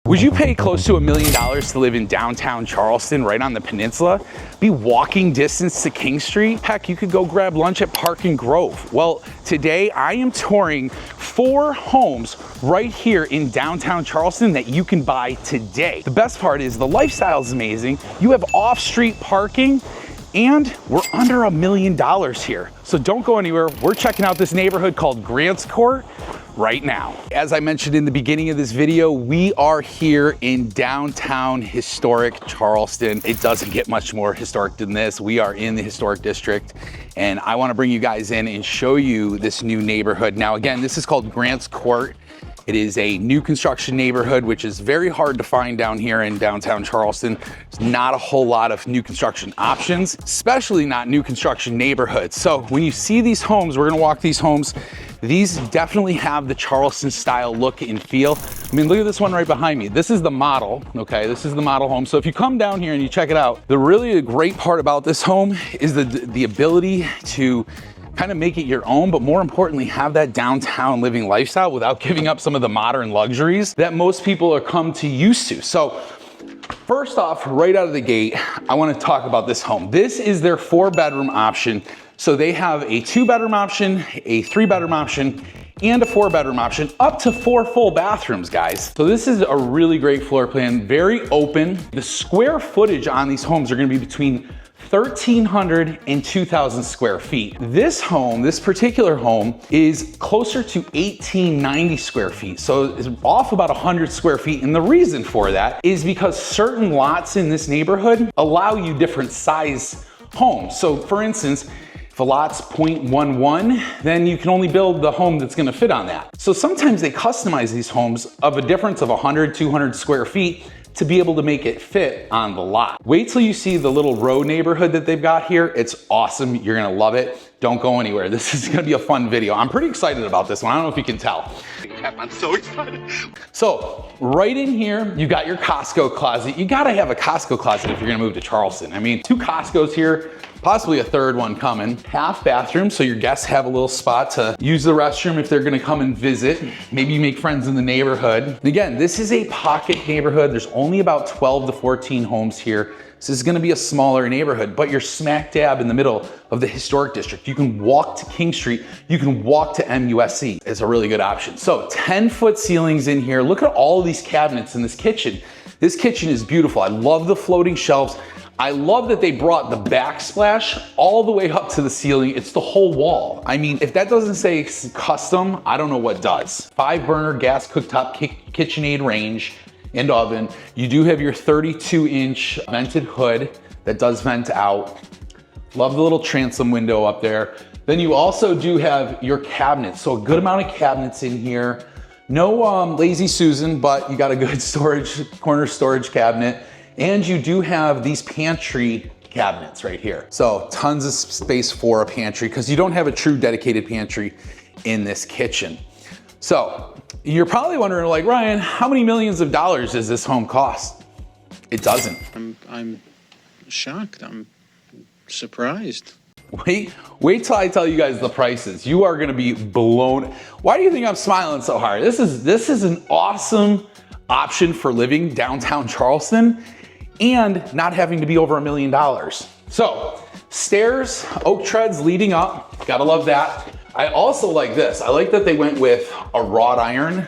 Would you pay close to $1 million to live in downtown Charleston, right on the peninsula? Be walking distance to King Street? Heck, you could go grab lunch at Park and Grove. Well, today I am touring 4 homes right here in downtown Charleston that you can buy today. The best part is the lifestyle is amazing. You have off-street parking, and we're under $1 million here. So don't go anywhere. We're checking out this neighborhood called Grants Court right now. As I mentioned in the beginning of this video, we are here in downtown historic Charleston. It doesn't get much more historic than this. We are in the historic district, and I want to bring you guys in and show you this new neighborhood. Now, again, this is called Grants Court. It is a new construction neighborhood, which is very hard to find down here in downtown Charleston. There's not a whole lot of new construction options, especially not new construction neighborhoods. So when you see these homes, we're gonna walk these homes. These definitely have the Charleston style look and feel. I mean, look at this one right behind me. This is the model, okay? This is the model home. So if you come down here and you check it out, the really great part about this home is the ability to kind of make it your own, but more importantly, have that downtown living lifestyle without giving up some of the modern luxuries that most people are come to used to. So first off, right out of the gate, I want to talk about this home. This is their 4-bedroom option. So they have a 2-bedroom option, a 3-bedroom option, and a 4-bedroom option, up to 4 full bathrooms, guys. So this is a really great floor plan, very open. The square footage on these homes are gonna be between 1,300 and 2,000 square feet. This home, this particular home, is closer to 1,890 square feet. So it's off about 100 square feet. And the reason for that is because certain lots in this neighborhood allow you different size homes. So for instance, if a lot's 0.11, then you can only build the home that's gonna fit on that. So sometimes they customize these homes of a difference of 100, 200 square feet to be able to make it fit on the lot. Wait till you see the little row neighborhood that they've got here. It's awesome. You're gonna love it. Don't go anywhere. This is gonna be a fun video. I'm pretty excited about this one. I don't know if you can tell. I'm so excited. So right in here, you got your Costco closet. You gotta have a Costco closet if you're gonna move to Charleston. I mean, 2 Costcos here, possibly a 3rd one coming. Half bathroom, so your guests have a little spot to use the restroom if they're gonna come and visit. Maybe you make friends in the neighborhood. And again, this is a pocket neighborhood. There's only about 12 to 14 homes here. This is gonna be a smaller neighborhood, but you're smack dab in the middle of the historic district. You can walk to King Street. You can walk to MUSC. It's a really good option. So 10-foot ceilings in here. Look at all of these cabinets in this kitchen. This kitchen is beautiful. I love the floating shelves. I love that they brought the backsplash all the way up to the ceiling. It's the whole wall. I mean, if that doesn't say custom, I don't know what does. 5-burner gas cooktop KitchenAid range and oven. You do have your 32-inch vented hood that does vent out. Love the little transom window up there. Then you also do have your cabinets. So a good amount of cabinets in here. No lazy Susan, but you got a good corner storage cabinet. And you do have these pantry cabinets right here. So tons of space for a pantry because you don't have a true dedicated pantry in this kitchen. So you're probably wondering, like, Ryan, how many millions of dollars does this home cost? It doesn't. I'm shocked. I'm surprised. Wait till I tell you guys the prices. You are gonna be blown. Why do you think I'm smiling so hard? This is an awesome option for living downtown Charleston and not having to be over $1 million. So stairs, oak treads leading up, gotta love that. I also like this. I like that they went with a wrought iron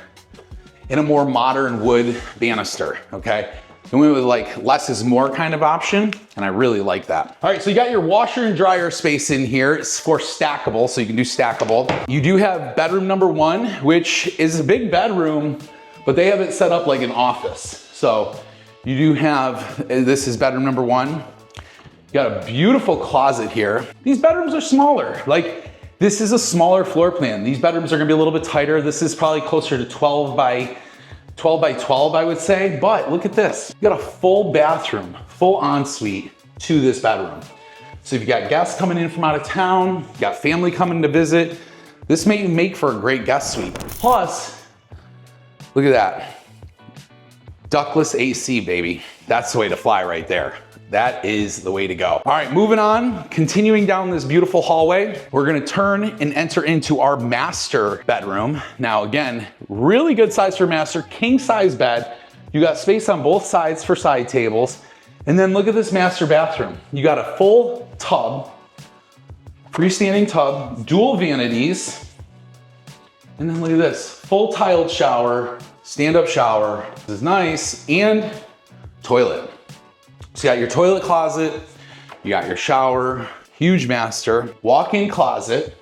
and a more modern wood banister, okay? They went with like less is more kind of option, and I really like that. All right, so you got your washer and dryer space in here. It's for stackable, so you can do stackable. You do have bedroom number 1, which is a big bedroom, but they have it set up like an office. So you do have, this is bedroom number 1. You got a beautiful closet here. These bedrooms are smaller. Like, this is a smaller floor plan. These bedrooms are gonna be a little bit tighter. This is probably closer to 12 by 12, I would say, but look at this. You got a full bathroom, full ensuite to this bedroom. So if you got guests coming in from out of town, you got family coming to visit, this may make for a great guest suite. Plus, look at that. Ductless AC, baby. That's the way to fly right there. That is the way to go. All right, moving on, continuing down this beautiful hallway, we're gonna turn and enter into our master bedroom. Now again, really good size for master, king size bed, You got space on both sides for side tables. And then look at this master bathroom. You got a full tub, freestanding tub, dual vanities. And then look at this, full tiled shower, stand-up shower. This is nice, and toilet. So you got your toilet closet, you got your shower, huge master, walk-in closet,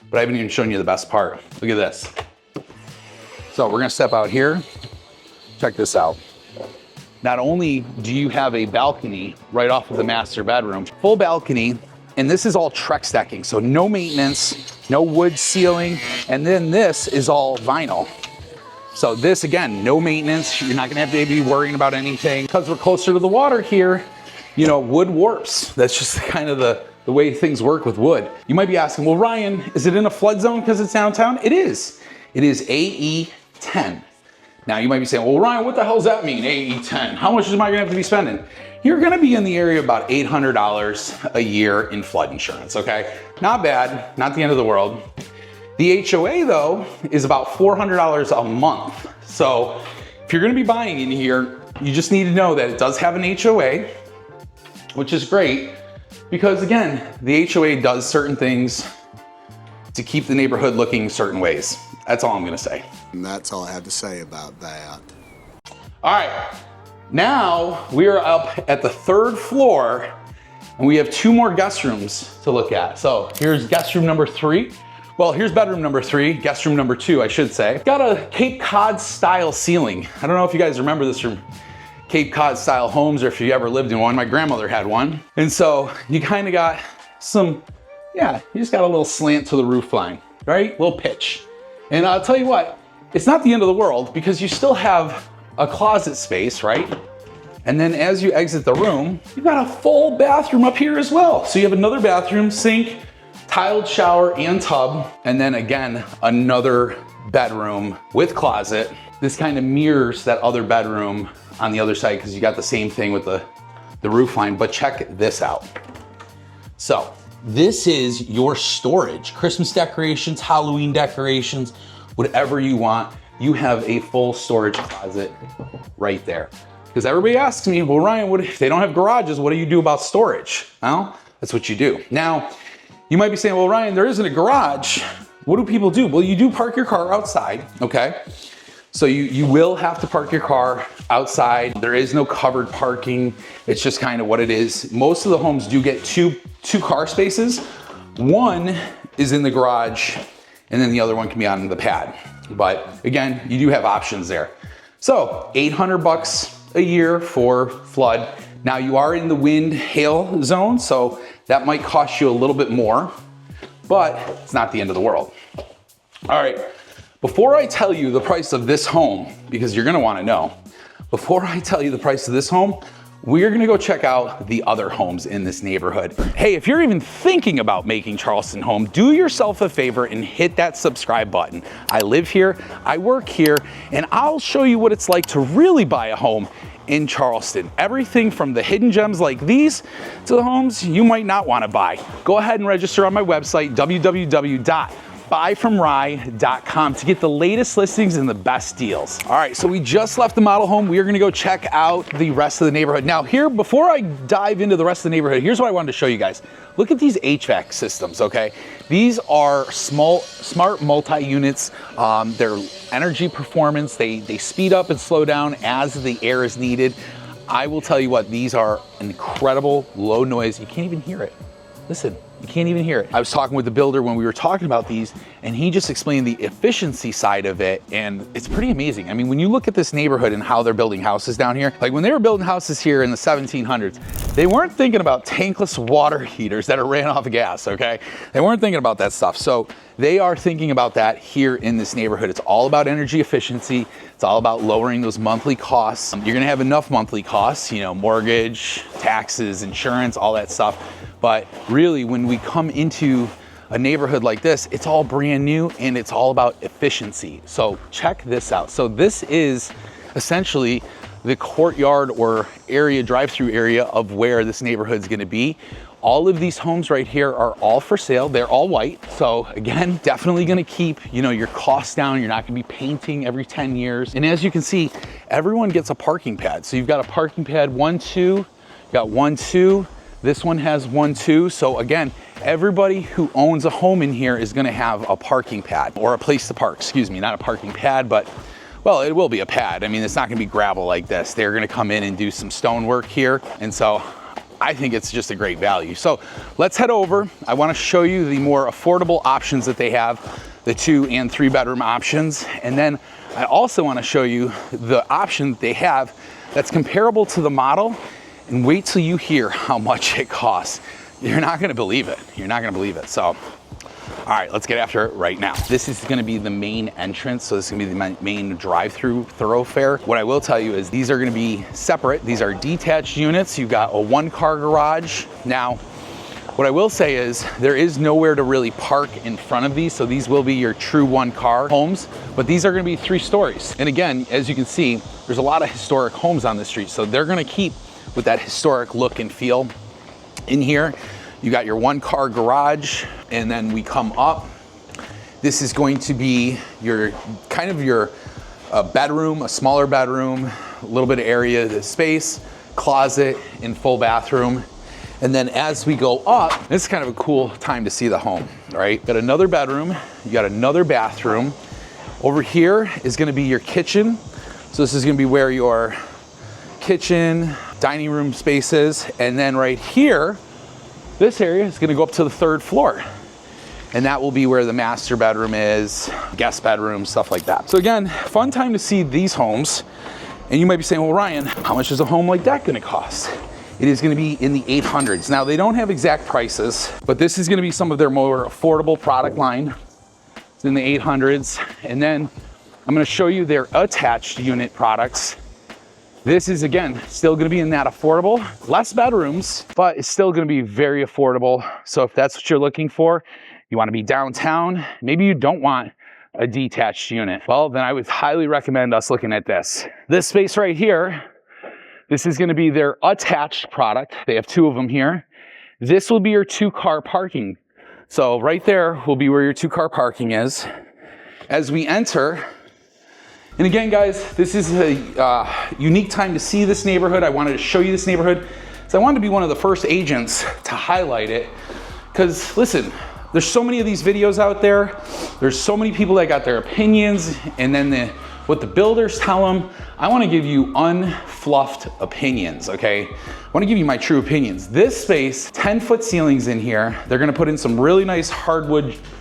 but I haven't even shown you the best part. Look at this. So we're gonna step out here. Check this out. Not only do you have a balcony right off of the master bedroom, full balcony, and this is all Trex decking, so no maintenance, no wood ceiling, and then this is all vinyl. So this, again, no maintenance. You're not gonna have to be worrying about anything. Because we're closer to the water here, you know, wood warps. That's just kind of the way things work with wood. You might be asking, well, Ryan, is it in a flood zone because it's downtown? It is. It is AE 10. Now you might be saying, well, Ryan, what the hell does that mean, AE 10? How much am I gonna have to be spending? You're gonna be in the area of about $800 a year in flood insurance, okay? Not bad, not the end of the world. The HOA though is about $400 a month. So if you're gonna be buying in here, you just need to know that it does have an HOA, which is great because again, the HOA does certain things to keep the neighborhood looking certain ways. That's all I'm gonna say. And that's all I have to say about that. All right, now we are up at the 3rd floor and we have 2 more guest rooms to look at. So here's guest room number 3. Well, here's bedroom number 3, guest room number 2, I should say. Got a Cape Cod style ceiling. I don't know if you guys remember this from Cape Cod style homes or if you ever lived in one. My grandmother had one. And so you kind of got some, yeah, you just got a little slant to the roof line, right? Little pitch. And I'll tell you what, it's not the end of the world because you still have a closet space, right? And then as you exit the room, you've got a full bathroom up here as well. So you have another bathroom, sink, tiled shower and tub, and then again, another bedroom with closet. This kind of mirrors that other bedroom on the other side because you got the same thing with the roof line, but check this out. So this is your storage, Christmas decorations, Halloween decorations, whatever you want. You have a full storage closet right there. Because everybody asks me, well, Ryan, what if they don't have garages? What do you do about storage? Well, that's what you do. Now, you might be saying, well, Ryan, there isn't a garage. What do people do? Well, you do park your car outside, okay? So you will have to park your car outside. There is no covered parking. It's just kind of what it is. Most of the homes do get two car spaces. One is in the garage, and then the other one can be on the pad. But again, you do have options there. So $800 a year for flood. Now you are in the wind hail zone, so that might cost you a little bit more, but it's not the end of the world. All right, before I tell you the price of this home, because you're gonna wanna know, before I tell you the price of this home, we're gonna go check out the other homes in this neighborhood. Hey, if you're even thinking about making Charleston home, do yourself a favor and hit that subscribe button. I live here, I work here, and I'll show you what it's like to really buy a home in Charleston. Everything from the hidden gems like these to the homes you might not want to buy. Go ahead and register on my website, www.buyfromrye.com, to get the latest listings and the best deals. All right, so we just left the model home. We are gonna go check out the rest of the neighborhood. Now here, before I dive into the rest of the neighborhood, here's what I wanted to show you guys. Look at these HVAC systems, okay? These are smart multi-units. They're energy performance. They speed up and slow down as the air is needed. I will tell you what, these are incredible, low noise. You can't even hear it. Listen, you can't even hear it. I was talking with the builder when we were talking about these, and he just explained the efficiency side of it, and it's pretty amazing. I mean, when you look at this neighborhood and how they're building houses down here, like when they were building houses here in the 1700s, they weren't thinking about tankless water heaters that are ran off of gas, okay? They weren't thinking about that stuff. So they are thinking about that here in this neighborhood. It's all about energy efficiency. It's all about lowering those monthly costs. You're gonna have enough monthly costs, you know, mortgage, taxes, insurance, all that stuff. But really, when we come into a neighborhood like this, it's all brand new and it's all about efficiency. So check this out. So this is essentially the courtyard or area, drive-through area of where this neighborhood's gonna be. All of these homes right here are all for sale. They're all white. So again, definitely gonna keep, your costs down. You're not gonna be painting every 10 years. And as you can see, everyone gets a parking pad. So you've got a parking pad 1, 2, you got 1, 2. This one has 1, 2. So again, everybody who owns a home in here is gonna have a parking pad or a place to park, excuse me, not a parking pad, but well, it will be a pad. I mean, it's not gonna be gravel like this. They're gonna come in and do some stonework here. And so I think it's just a great value. So let's head over. I wanna show you the more affordable options that they have, the 2 and 3 bedroom options. And then I also wanna show you the option that they have that's comparable to the model. And wait till you hear how much it costs. You're not gonna believe it. You're not gonna believe it. So, all right, let's get after it right now. This is gonna be the main entrance. So this is gonna be the main drive-through thoroughfare. What I will tell you is these are gonna be separate. These are detached units. You've got a 1-car garage. Now, what I will say is there is nowhere to really park in front of these. So these will be your true 1-car homes, but these are gonna be 3 stories. And again, as you can see, there's a lot of historic homes on the street. So they're gonna keep with that historic look and feel. In here, you got your 1-car garage, and then we come up. This is going to be your bedroom, a smaller bedroom, a little bit of area, the space, closet, and full bathroom. And then as we go up, this is kind of a cool time to see the home, right? Got another bedroom, you got another bathroom. Over here is gonna be your kitchen. So this is gonna be where your kitchen, dining room spaces, and then right here, this area is gonna go up to the 3rd floor. And that will be where the master bedroom is, guest bedroom, stuff like that. So again, fun time to see these homes. And you might be saying, well, Ryan, how much is a home like that gonna cost? It is gonna be in the 800s. Now they don't have exact prices, but this is gonna be some of their more affordable product line. It's in the 800s. And then I'm gonna show you their attached unit products. This is, again, still gonna be in that affordable, less bedrooms, but it's still gonna be very affordable. So if that's what you're looking for, you wanna be downtown, maybe you don't want a detached unit, well, then I would highly recommend us looking at this. This space right here, this is gonna be their attached product. They have 2 of them here. This will be your 2-car parking. So right there will be where your 2-car parking is. As we enter, and again, guys, this is a unique time to see this neighborhood. I wanted to show you this neighborhood. So I wanted to be one of the first agents to highlight it. Because listen, there's so many of these videos out there. There's so many people that got their opinions and then what the builders tell them. I want to give you unfluffed opinions, okay? I want to give you my true opinions. This space, 10-foot ceilings in here. They're going to put in some really nice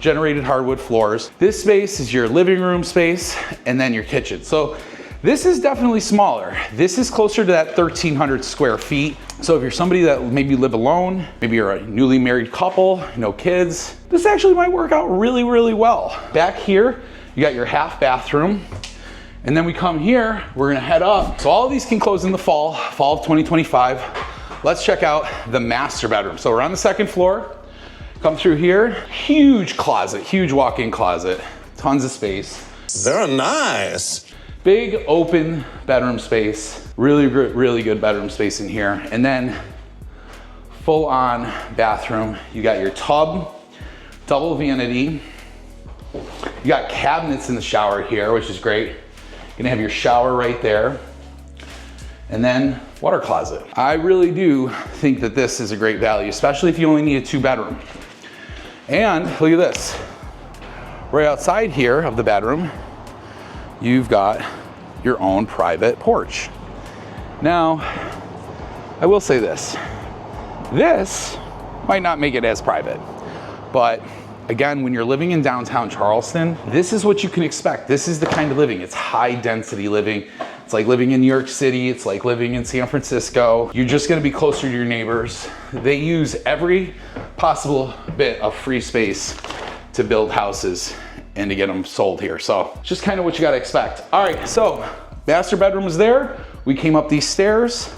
generated hardwood floors. This space is your living room space and then your kitchen. So this is definitely smaller. This is closer to that 1,300 square feet. So if you're somebody that maybe live alone, maybe you're a newly married couple, no kids, this actually might work out really, really well. Back here, you got your half bathroom. And then we come here, we're gonna head up. So all of these can close in the fall of 2025. Let's check out the master bedroom. So we're on the 2nd floor, come through here, huge closet, huge walk-in closet, tons of space. Very nice. Big open bedroom space, really good bedroom space in here. And then full on bathroom. You got your tub, double vanity. You got cabinets in the shower here, which is great. You're gonna have your shower right there. And then water closet. I really do think that this is a great value, especially if you only need a 2-bedroom. And look at this. Right outside here of the bedroom, you've got your own private porch. Now, I will say this. This might not make it as private, but again, when you're living in downtown Charleston, this is what you can expect. This is the kind of living. It's high density living. It's like living in New York City. It's like living in San Francisco. You're just gonna be closer to your neighbors. They use every possible bit of free space to build houses and to get them sold here. So it's just kind of what you gotta expect. All right, so master bedroom is there. We came up these stairs,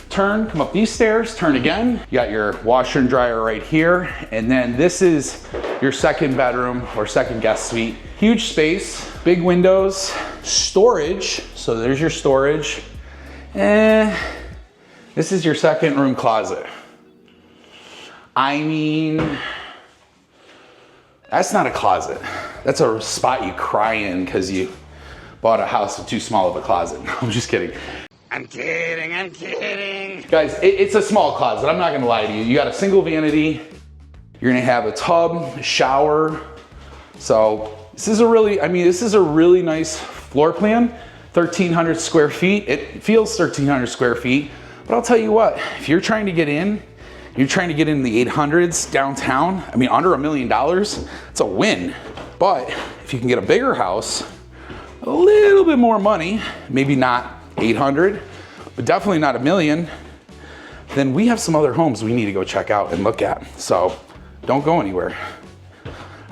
turn, come up these stairs, turn again. You got your washer and dryer right here. And then this is your 2nd bedroom or 2nd guest suite. Huge space, big windows, storage. So there's your storage. And this is your 2nd room closet. I mean, that's not a closet. That's a spot you cry in because you bought a house with too small of a closet. I'm just kidding. I'm kidding. Guys, it's a small closet. I'm not gonna lie to you. You got a single vanity. You're gonna have a tub, a shower. So this is a really nice floor plan. 1,300 square feet. It feels 1,300 square feet. But I'll tell you what, if you're trying to get in, you're trying to get in the 800s downtown, I mean, under $1 million, it's a win. But if you can get a bigger house, a little bit more money, maybe not 800, but definitely not $1 million, then we have some other homes we need to go check out and look at. So don't go anywhere.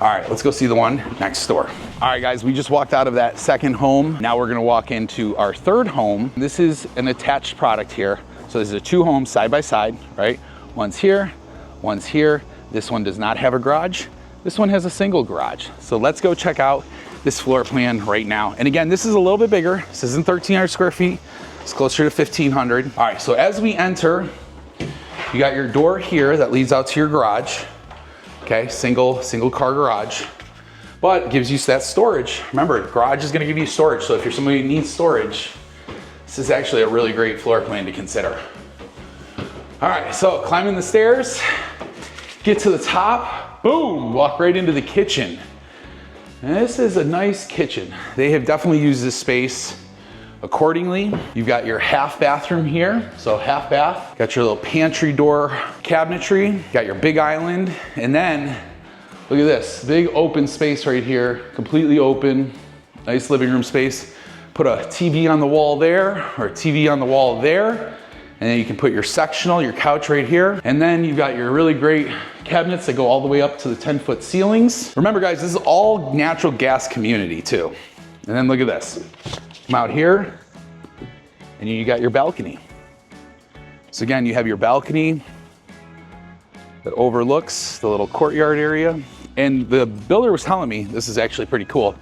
All right, let's go see the one next door. All right, guys, we just walked out of that second home. Now we're gonna walk into our third home. This is an attached product here. So this is 2 homes side by side, right? One's here, one's here. This one does not have a garage. This one has a single garage. So let's go check out this floor plan right now. And again, this is a little bit bigger. This isn't 1,300 square feet. It's closer to 1,500. All right, so as we enter, you got your door here that leads out to your garage. Okay, single car garage, but it gives you that storage. Remember, garage is gonna give you storage. So if you're somebody who needs storage, this is actually a really great floor plan to consider. All right, so climbing the stairs, get to the top, boom, walk right into the kitchen. And this is a nice kitchen. They have definitely used this space accordingly. You've got your half bathroom here, so half bath. Got your little pantry door cabinetry, got your big island, and then look at this, big open space right here, completely open, nice living room space. Put a TV on the wall there, or a TV on the wall there, and then you can put your sectional, your couch right here. And then you've got your really great cabinets that go all the way up to the 10-foot ceilings. Remember guys, this is all natural gas community too. And then look at this. Come out here, and you got your balcony. So again, you have your balcony that overlooks the little courtyard area. And the builder was telling me, this is actually pretty cool.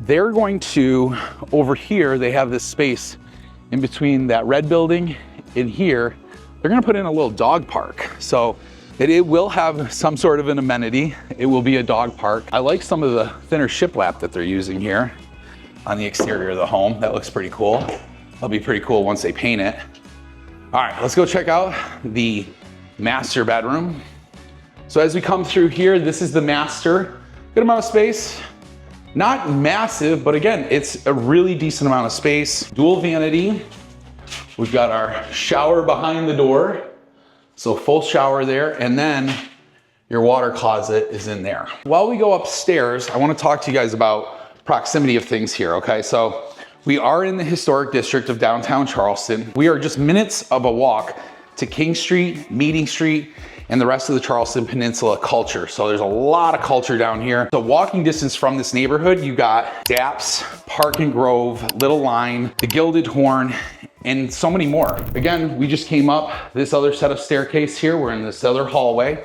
They're going to, over here, they have this space in between that red building and here, they're gonna put in a little dog park. So it will have some sort of an amenity. It will be a dog park. I like some of the thinner shiplap that they're using here on the exterior of the home. That looks pretty cool. That'll be pretty cool once they paint it. All right, let's go check out the master bedroom. So as we come through here, this is the master. Good amount of space. Not massive, but again, it's a really decent amount of space. Dual vanity. We've got our shower behind the door. So full shower there, and then your water closet is in there. While we go upstairs, I wanna talk to you guys about proximity of things here, okay? So we are in the historic district of downtown Charleston. We are just minutes of a walk to King Street, Meeting Street, and the rest of the Charleston Peninsula culture. So there's a lot of culture down here. So walking distance from this neighborhood, you got Daps, Park and Grove, Little Line, the Gilded Horn, and so many more. Again, we just came up this other set of staircase here. We're in this other hallway.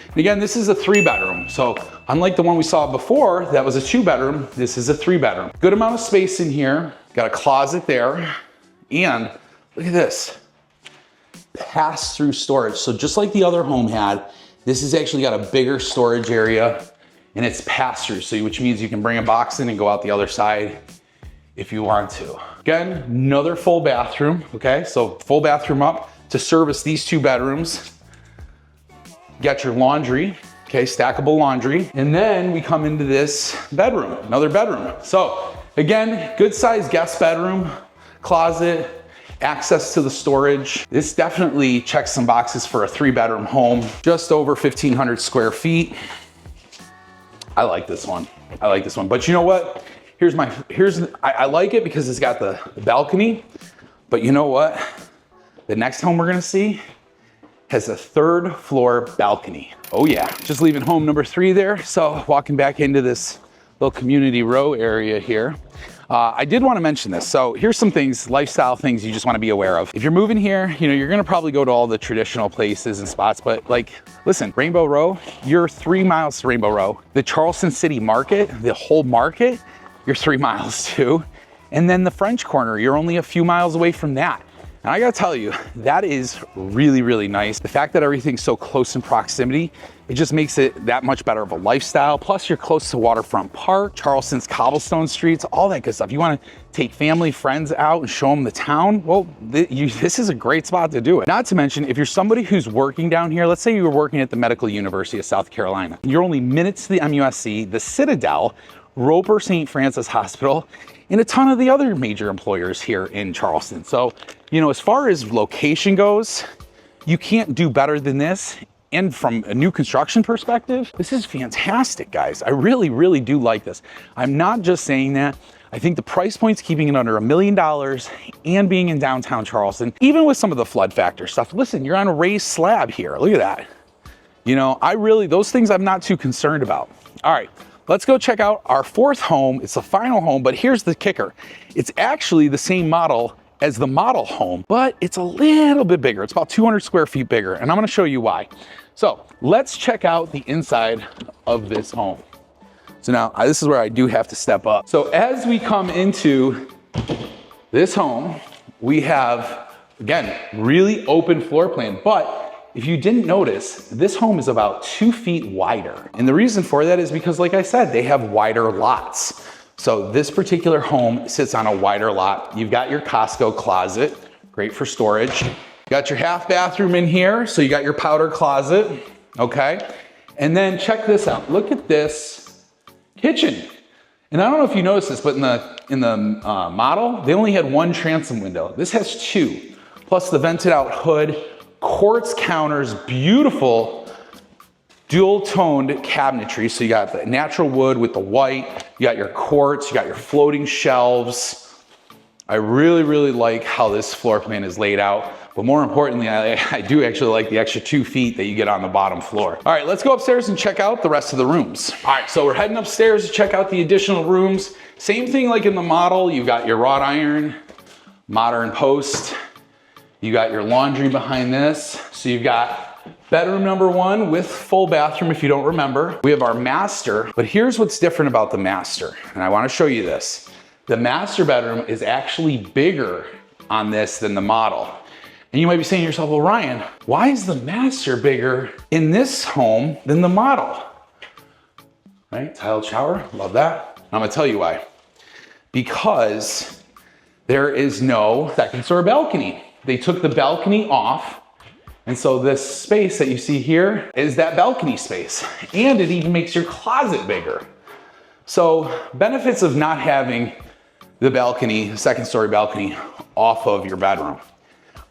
And again, this is a 3-bedroom. So unlike the one we saw before, that was a 2-bedroom, this is a 3-bedroom. Good amount of space in here. Got a closet there. And look at this. Pass-through storage. So just like the other home had, this has actually got a bigger storage area and it's pass-through. So which means you can bring a box in and go out the other side if you want to. Again, another full bathroom, okay? So full bathroom up to service these 2 bedrooms. Got your laundry, okay, stackable laundry. And then we come into this bedroom, another bedroom. So again, good sized guest bedroom, closet, access to the storage. This definitely checks some boxes for a 3-bedroom home, just over 1,500 square feet. I like this one. I like this one. But you know what? I like it because it's got the balcony, but you know what? The next home we're gonna see has a 3rd floor balcony. Oh yeah, just leaving home number 3 there. So walking back into this little community row area here. I did want to mention this. So here's some things, lifestyle things you just want to be aware of. If you're moving here, you know, you're going to probably go to all the traditional places and spots, but like, listen, Rainbow Row, you're 3 miles to Rainbow Row. The Charleston City Market, the whole market, you're 3 miles to. And then the French Corner, you're only a few miles away from that. And I gotta tell you, that is really, really nice. The fact that everything's so close in proximity, it just makes it that much better of a lifestyle. Plus you're close to Waterfront Park, Charleston's cobblestone streets, all that good stuff. You wanna take family, friends out and show them the town, well, this is a great spot to do it. Not to mention, if you're somebody who's working down here, let's say you were working at the Medical University of South Carolina, you're only minutes to the MUSC, the Citadel, Roper St. Francis Hospital, and a ton of the other major employers here in Charleston. So, you know, as far as location goes, you can't do better than this. And from a new construction perspective, this is fantastic, guys. I really, really do like this. I'm not just saying that. I think the price point's keeping it under $1 million and being in downtown Charleston, even with some of the flood factor stuff. Listen, you're on a raised slab here. Look at that. You know, those things I'm not too concerned about. All right. Let's go check out our fourth home. It's the final home, but here's the kicker. It's actually the same model as the model home, but it's a little bit bigger. It's about 200 square feet bigger, and I'm gonna show you why. So let's check out the inside of this home. So now this is where I do have to step up. So as we come into this home, we have, again, really open floor plan, but if you didn't notice, this home is about 2 feet wider. And the reason for that is because, like I said, they have wider lots. So this particular home sits on a wider lot. You've got your Costco closet, great for storage. You got your half bathroom in here, so you got your powder closet, okay? And then check this out. Look at this kitchen. And I don't know if you noticed this, but in the model, they only had one transom window. This has two, plus the vented out hood, quartz counters, beautiful dual toned cabinetry. So you got the natural wood with the white, you got your quartz, you got your floating shelves. I really, really like how this floor plan is laid out. But more importantly, I do actually like the extra 2 feet that you get on the bottom floor. All right, let's go upstairs and check out the rest of the rooms. All right, so we're heading upstairs to check out the additional rooms. Same thing like in the model, you've got your wrought iron, modern post. You got your laundry behind this. So you've got bedroom number 1 with full bathroom if you don't remember. We have our master, but here's what's different about the master. And I wanna show you this. The master bedroom is actually bigger on this than the model. And you might be saying to yourself, well, Ryan, why is the master bigger in this home than the model? Right, tiled shower, love that. I'm gonna tell you why. Because there is no second story balcony. They took the balcony off, and so this space that you see here is that balcony space, and it even makes your closet bigger. So benefits of not having the balcony, the second story balcony, off of your bedroom.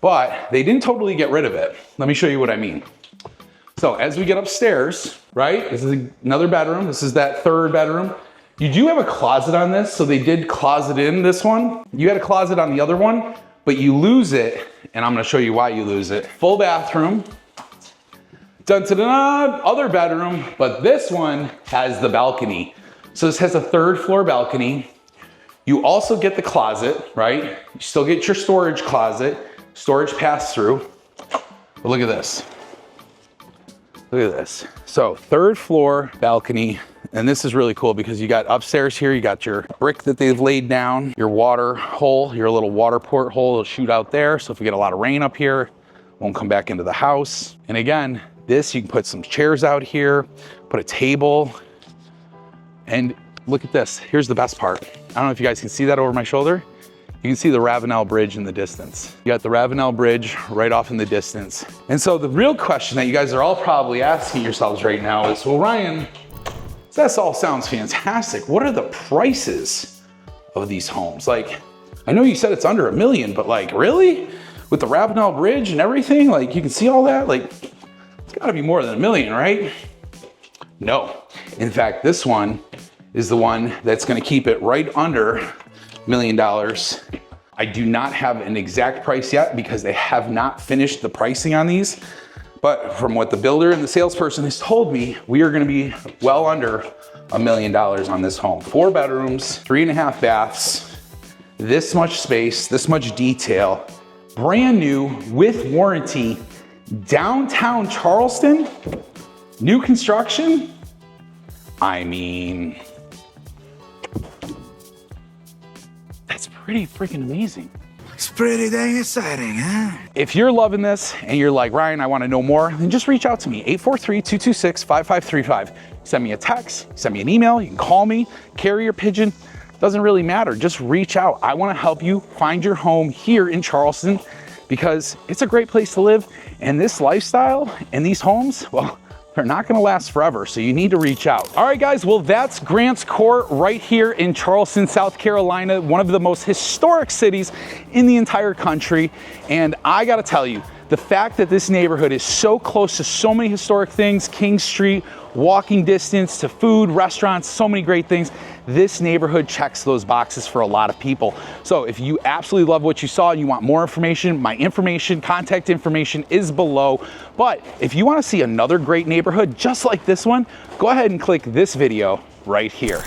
But they didn't totally get rid of it. Let me show you what I mean. So as we get upstairs, right, this is another bedroom. This is that third bedroom. You do have a closet on this, so they did closet in this one. You had a closet on the other one, but you lose it, and I'm gonna show you why you lose it. Full bathroom, dun-dun-dun, other bedroom, but this one has the balcony. So this has a third floor balcony. You also get the closet, right? You still get your storage closet, storage pass-through. But look at this. Look at this. So third floor balcony. And this is really cool because you got upstairs here, you got your brick that they've laid down, your water hole, your little water port hole will shoot out there. So if we get a lot of rain up here, it won't come back into the house. And again, this, you can put some chairs out here, put a table, and look at this. Here's the best part. I don't know if you guys can see that over my shoulder. You can see the Ravenel Bridge in the distance. You got the Ravenel Bridge right off in the distance. And so the real question that you guys are all probably asking yourselves right now is, well, Ryan, that all sounds fantastic. What are the prices of these homes? Like, I know you said it's under $1 million, but like, really? With the Ravenel Bridge and everything, like you can see all that? Like, it's gotta be more than $1 million, right? No. In fact, this one is the one that's gonna keep it right under $1 million. I do not have an exact price yet because they have not finished the pricing on these. But from what the builder and the salesperson has told me, we are gonna be well under $1 million on this home. 4 bedrooms, 3.5 baths, this much space, this much detail, brand new with warranty, downtown Charleston, new construction. I mean, that's pretty freaking amazing. It's pretty dang exciting, huh? If you're loving this and you're like, Ryan, I want to know more, then just reach out to me, 843-226-5535. Send me a text, send me an email, you can call me, carrier pigeon, doesn't really matter. Just reach out. I want to help you find your home here in Charleston because it's a great place to live. And this lifestyle and these homes, well, they're not going to last forever, so you need to reach out. All right, guys, well, that's Grants Court right here in Charleston, South Carolina, one of the most historic cities in the entire country. And I got to tell you, the fact that this neighborhood is so close to so many historic things, King Street, walking distance to food, restaurants, so many great things, this neighborhood checks those boxes for a lot of people. So if you absolutely love what you saw and you want more information, my information, contact information is below. But if you want to see another great neighborhood just like this one, go ahead and click this video right here.